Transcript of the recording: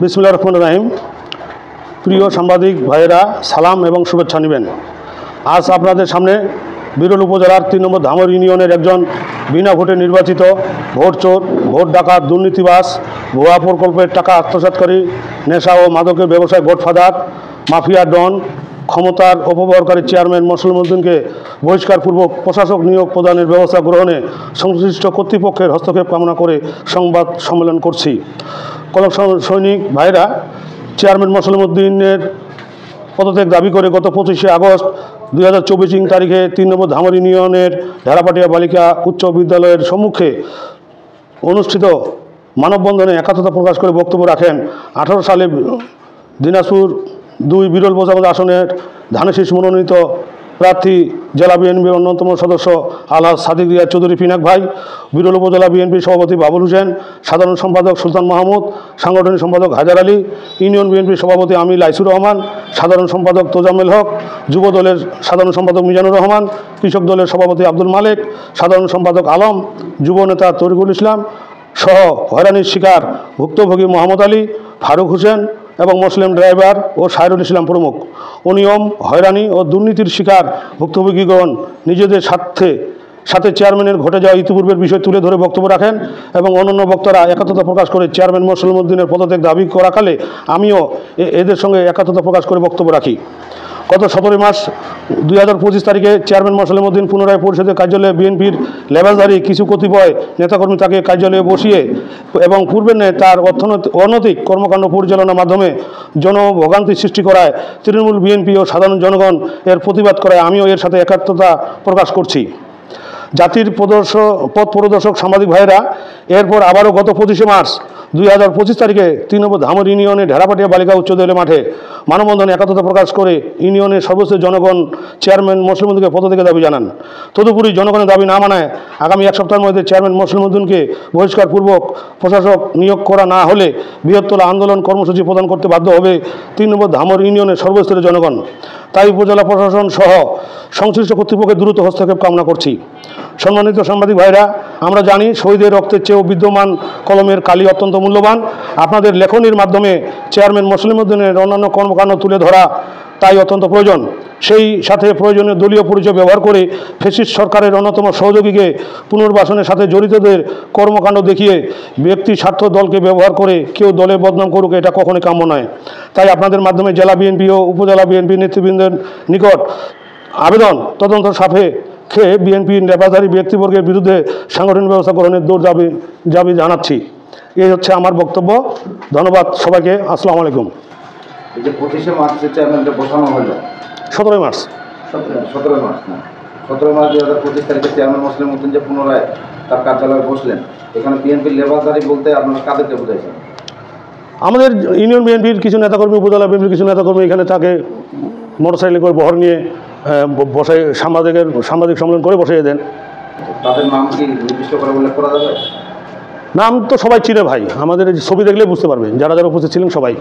বিসমিল্লাহির রহমানির রহিম। প্রিয় সাংবাদিক ভাইয়েরা, সালাম এবং শুভেচ্ছা নেবেন। আজ আপনাদের সামনে বিরল উপজেলার 3 নম্বর ধামর ইউনিয়নের একজন বিনা ভোটে নির্বাচিত ভোট চোর, ভোট ডাকাত, দুর্নীতিবাজ, ভুয়া প্রকল্পের টাকা আত্মসাৎকারী, নেশা ও মাদকের ব্যবসায় গডফাদার, মাফিয়া ডন, ক্ষমতার অপব্যবহারকারী চেয়ারম্যান মসলিম উদ্দিনকে বহিষ্কারপূর্বক প্রশাসক নিয়োগ প্রদানের ব্যবস্থা গ্রহণে সংশ্লিষ্ট কর্তৃপক্ষের হস্তক্ষেপ কামনা করে সংবাদ সম্মেলন করছি। কলম সৈনিক ভাইরা, চেয়ারম্যান মসলিম উদ্দিনের পদত্যাগ দাবি করে গত 25শে আগস্ট 2024 তারিখে 3 নম্বর ধামর ইউনিয়নের ঢেরাপাটিয়া বালিকা উচ্চ বিদ্যালয়ের সম্মুখে অনুষ্ঠিত মানববন্ধনে একাত্মতা প্রকাশ করে বক্তব্য রাখেন 18 সালে দিনাজপুর 2 বিরল বোঝাবাদ আসনের ধানেশীষ মনোনীত প্রার্থী জেলা বিএনপির অন্যতম সদস্য আলহাজ সাদিক রিয়াজ চৌধুরী পিনাক ভাই, বিরল উপজেলা বিএনপির সভাপতি বাবুল হোসেন, সাধারণ সম্পাদক সুলতান মাহমুদ, সাংগঠনিক সম্পাদক হায়দার আলী, ইউনিয়ন বিএনপির সভাপতি আমিল আইসুর রহমান, সাধারণ সম্পাদক তোজামেল হক, যুব দলের সাধারণ সম্পাদক মিজানুর রহমান, কৃষক দলের সভাপতি আব্দুল মালেক, সাধারণ সম্পাদক আলম, যুব নেতা তরিকুল ইসলাম সহ হয়রানির শিকার ভুক্তভোগী মোহাম্মদ আলী, ফারুক হোসেন এবং মুসলিম ড্রাইভার ও সাইরুল ইসলাম প্রমুখ অনিয়ম, হয়রানি ও দুর্নীতির শিকার ভুক্তভোগীগণ নিজেদের সাথে চেয়ারম্যানের ঘটে যাওয়া ইতিপূর্বের বিষয় তুলে ধরে বক্তব্য রাখেন এবং অন্যান্য বক্তারা একাত্মতা প্রকাশ করে চেয়ারম্যান মসলিম উদ্দিনের পদত্যাগ দাবি করাকালে আমিও এদের সঙ্গে একাত্মতা প্রকাশ করে বক্তব্য রাখি। গত 17 মার্চ 2025 তারিখে চেয়ারম্যান মসলিম উদ্দিন পুনরায় পরিষদের কার্যালয়ে বিএনপির লেবাসধারী কিছু কতিপয় নেতাকর্মী তাকে কার্যালয়ে বসিয়ে এবং পূর্বের ন্যায় তার অনৈতিক কর্মকাণ্ড পরিচালনার মাধ্যমে জনভোগান্তি সৃষ্টি করায় তৃণমূল বিএনপি ও সাধারণ জনগণ এর প্রতিবাদ করায় আমিও এর সাথে একাত্মতা প্রকাশ করছি। জাতির পথ প্রদর্শক সাংবাদিক ভাইয়েরা, এরপর আবারও গত 25শে মার্চ 2025 তারিখে 3 নম্বর ধামর ইউনিয়নের ঢেরাপাটিয়া বালিকা উচ্চ বিদ্যালয় মাঠে মানববন্ধনে একাত্মতা প্রকাশ করে ইউনিয়নের সর্বোচ্চ জনগণ চেয়ারম্যান মসলিম উদ্দিনকে পদত্যাগের দাবি জানান। তদুপরি জনগণের দাবি না মানায় আগামী 1 সপ্তাহের মধ্যে চেয়ারম্যান মসলিম উদ্দিনকে বহিষ্কারপূর্বক প্রশাসক নিয়োগ করা না হলে বৃহত্তর আন্দোলন কর্মসূচি প্রদান করতে বাধ্য হবে 3 নম্বর ধামর ইউনিয়নের সর্বস্তরের জনগণ। তাই উপজেলা প্রশাসন সহ সংশ্লিষ্ট কর্তৃপক্ষের দ্রুত হস্তক্ষেপ কামনা করছি। সম্মানিত সাংবাদিক ভাইরা, আমরা জানি শহীদের রক্তের চেয়েও বিদ্যমান কলমের কালি অত্যন্ত মূল্যবান। আপনাদের লেখনির মাধ্যমে চেয়ারম্যান মসলিম উদ্দিনের অন্যান্য কর্মকাণ্ড তুলে ধরা তাই অত্যন্ত প্রয়োজন। সেই সাথে প্রয়োজনীয় দলীয় পরিচয় ব্যবহার করে ফ্যাসিস্ট সরকারের অন্যতম সহযোগীকে পুনর্বাসনের সাথে জড়িতদের কর্মকাণ্ড দেখিয়ে ব্যক্তি স্বার্থ দলকে ব্যবহার করে কেউ দলে বদনাম করুক, এটা কখনোই কাম্য নয়। তাই আপনাদের মাধ্যমে জেলা বিএনপি ও উপজেলা বিএনপি নেতৃবৃন্দের নিকট আবেদন, তদন্ত সাপেক্ষে বিএনপি নেতাধারী ব্যক্তিবর্গের বিরুদ্ধে সাংগঠনিক ব্যবস্থা গ্রহণের দাবি জানাচ্ছি। এই হচ্ছে আমার বক্তব্য। ধন্যবাদ সবাইকে। আসসালামু আলাইকুম। এই যে 25শে মার্চে চেয়ারম্যানকে বসানো হলো, 17 মার্চ না 17 মার্চ 2025 তারিখে চেয়ারম্যান মসলিম উদ্দিন যে পুনরায় তার কার্যালয়ে বসলেন, এখানে বিএনপির লেবাসদারি বলতে আপনারা কাদেরকে বোঝাইছেন? আমাদের ইউনিয়ন বিএনপির কিছু নেতাকর্মী, উপজেলা বিএনপির কিছু নেতাকর্মী এখানে তাকে মোটরসাইকেল করে বহর নিয়ে বসাই সাংবাদিক সম্মেলন করে বসিয়ে দেন। তাদের নাম কি নির্দিষ্ট করে উল্লেখ করা যাবে? নাম তো সবাই চিনে ভাই, আমাদের ছবি দেখলে বুঝতে পারবেন, যারা যারা উপস্থিত ছিলেন সবাই।